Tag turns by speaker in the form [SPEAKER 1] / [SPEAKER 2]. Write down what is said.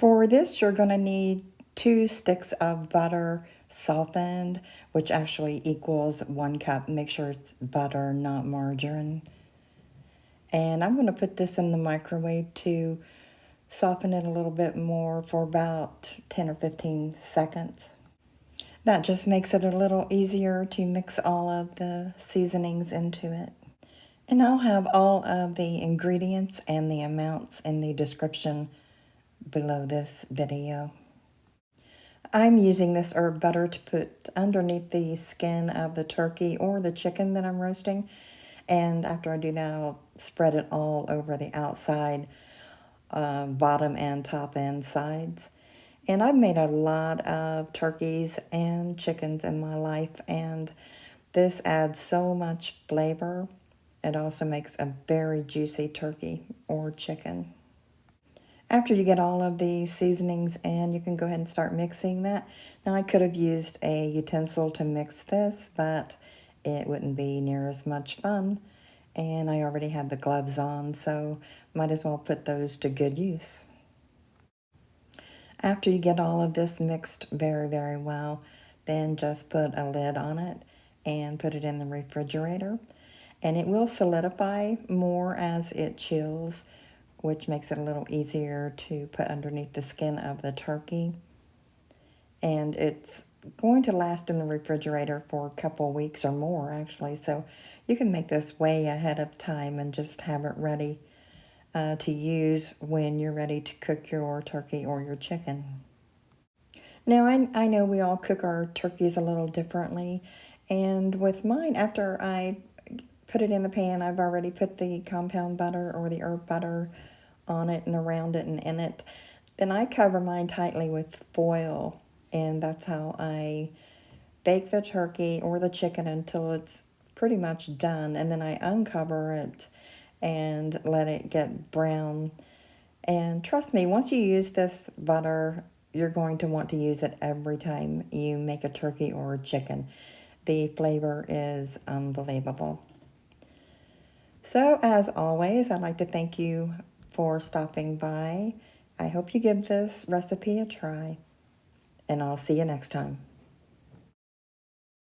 [SPEAKER 1] For this, you're going to need 2 sticks of butter softened, which actually equals 1 cup. Make sure it's butter, not margarine. And I'm going to put this in the microwave to soften it a little bit more for about 10 or 15 seconds. That just makes it a little easier to mix all of the seasonings into it. And I'll have all of the ingredients and the amounts in the description below this video. I'm using this herb butter to put underneath the skin of the turkey or the chicken that I'm roasting. And after I do that, I'll spread it all over the outside, bottom and top and sides. And I've made a lot of turkeys and chickens in my life, and this adds so much flavor. It also makes a very juicy turkey or chicken. After you get all of the seasonings in, you can go ahead and start mixing that. Now, I could have used a utensil to mix this, but it wouldn't be near as much fun. And I already had the gloves on, so might as well put those to good use. After you get all of this mixed very, very well, then just put a lid on it and put it in the refrigerator. And it will solidify more as it chills, which makes it a little easier to put underneath the skin of the turkey. And it's going to last in the refrigerator for a couple weeks or more, actually. So you can make this way ahead of time and just have it ready to use when you're ready to cook your turkey or your chicken. Now, I know we all cook our turkeys a little differently. And with mine, after I put it in the pan, I've already put the compound butter or the herb butter on it and around it and in it. Then I cover mine tightly with foil, and that's how I bake the turkey or the chicken until it's pretty much done. And then I uncover it and let it get brown. And trust me, once you use this butter, you're going to want to use it every time you make a turkey or a chicken. The flavor is unbelievable. So, as always, I'd like to thank you for stopping by. I hope you give this recipe a try, and I'll see you next time.